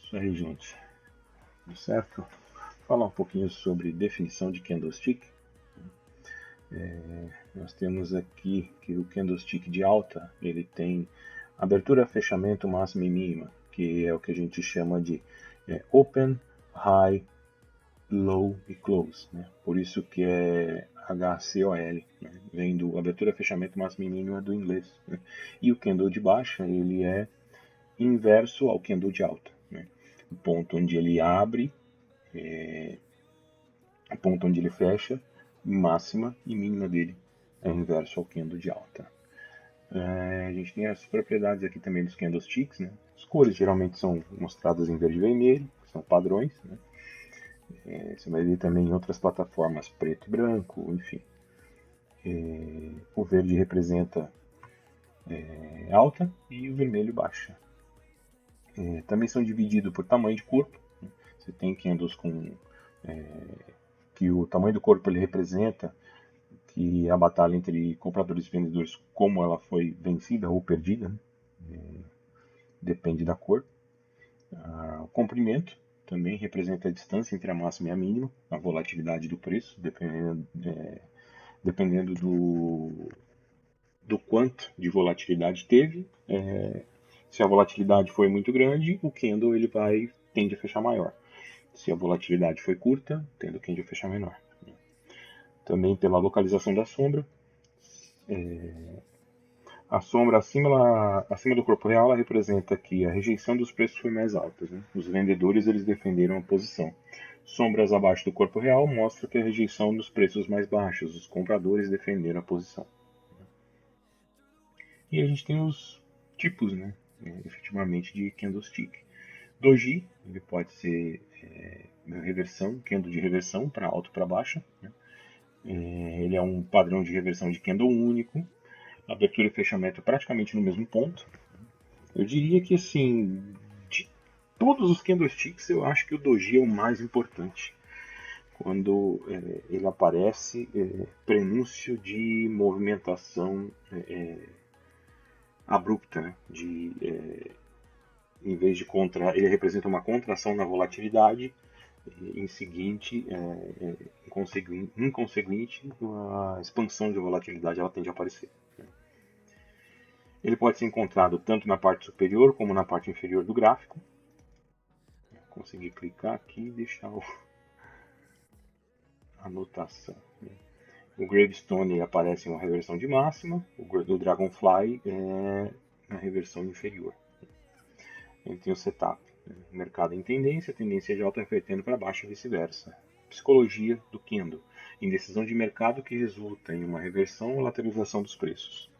Isso aí, gente. Tudo certo? Vou falar um pouquinho sobre definição de candlestick. Nós temos aqui que o candlestick de alta, ele tem abertura, fechamento, máxima e mínima, que é o que a gente chama de open, high, low e close, né? Por isso que é HCOL, né? Vem do abertura, fechamento, máxima e mínima do inglês, né? E o candle de baixa, ele é inverso ao candle de alta, né? O ponto onde ele abre, o ponto onde ele fecha, máxima e mínima dele é inverso ao candle de alta. A gente tem as propriedades aqui também dos candlesticks, né? As cores geralmente são mostradas em verde e vermelho, que são padrões, né? Você vai ver também em outras plataformas preto e branco, enfim. O verde representa alta e o vermelho baixa. Também são divididos por tamanho de corpo. Você tem candles com que o tamanho do corpo ele representa que a batalha entre compradores e vendedores, como ela foi vencida ou perdida, né? Depende da cor. O comprimento também representa a distância entre a máxima e a mínima, a volatilidade do preço, dependendo do quanto de volatilidade teve. Se a volatilidade foi muito grande, o candle ele tende a fechar maior. Se a volatilidade foi curta, tende a fechar menor. Também pela localização da sombra. A sombra acima do corpo real ela representa que a rejeição dos preços foi mais alta. Né? Os vendedores eles defenderam a posição. Sombras abaixo do corpo real mostram que a rejeição dos preços mais baixos. Os compradores defenderam a posição. E a gente tem os tipos, né? Efetivamente, de candlestick. Doji, ele pode ser reversão, candle de reversão para alto para baixo. Né? Ele é um padrão de reversão de candle único. Abertura e fechamento praticamente no mesmo ponto. Eu diria que, assim, de todos os candlesticks, eu acho que o Doji é o mais importante. Quando ele aparece, prenúncio de movimentação abrupta, né? Em vez de ele representa uma contração na volatilidade, em seguinte, inconsequente, a expansão de volatilidade ela tende a aparecer. Ele pode ser encontrado tanto na parte superior como na parte inferior do gráfico. Conseguir clicar aqui e deixar a anotação. O Gravestone aparece em uma reversão de máxima, o Dragonfly é na reversão inferior. Ele tem o setup. O mercado em tendência de alta revertendo para baixo e vice-versa. Psicologia do candle. Indecisão de mercado que resulta em uma reversão ou lateralização dos preços.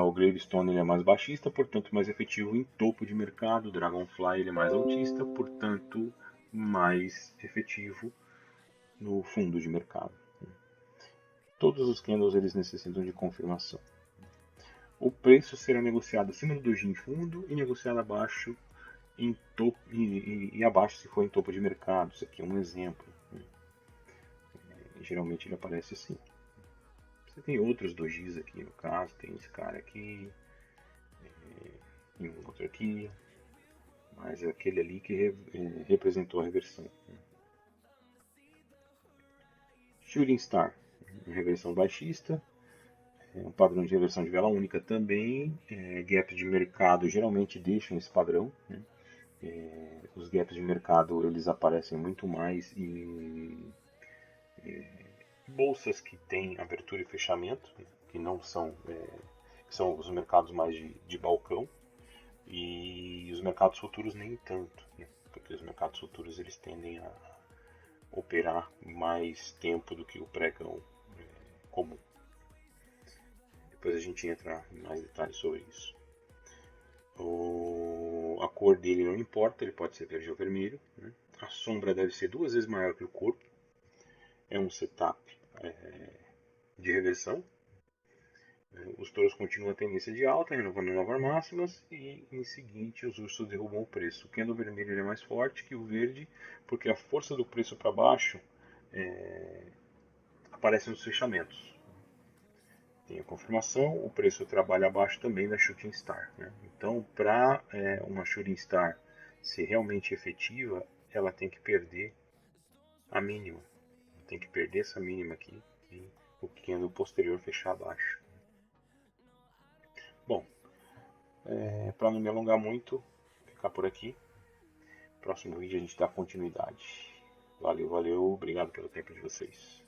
O Gravestone ele é mais baixista, portanto mais efetivo em topo de mercado. O Dragonfly ele é mais altista, portanto mais efetivo no fundo de mercado. Todos os candles eles necessitam de confirmação. O preço será negociado acima do doji em fundo e negociado abaixo em topo e abaixo se for em topo de mercado. Isso aqui é um exemplo. Geralmente ele aparece assim. Você tem outros dojis aqui no caso, tem esse cara aqui, e um outro aqui, mas é aquele ali que representou a reversão. Shooting Star, reversão baixista, um padrão de reversão de vela única também. Gaps de mercado geralmente deixam esse padrão. Né? Os gaps de mercado eles aparecem muito mais em bolsas que têm abertura e fechamento, né? Que não são, que são os mercados mais de balcão, e os mercados futuros nem tanto, né? Porque os mercados futuros eles tendem a operar mais tempo do que o pregão comum. Depois a gente entra em mais detalhes sobre isso. A cor dele não importa, ele pode ser verde ou vermelho. Né? A sombra deve ser 2 vezes maior que o corpo. É um setup de reversão. Os touros continuam a tendência de alta, renovando novas máximas, e em seguinte os ursos derrubam o preço. O candle vermelho é mais forte que o verde, porque a força do preço para baixo aparece nos fechamentos. tem a confirmação, o preço trabalha abaixo também da Shooting Star, né? Então, para uma Shooting Star ser realmente efetiva, ela tem que perder a mínima. Tem que perder essa mínima aqui e o candle posterior fechar abaixo. Bom, para não me alongar muito, ficar por aqui. Próximo vídeo a gente dá continuidade. Valeu, valeu, obrigado pelo tempo de vocês.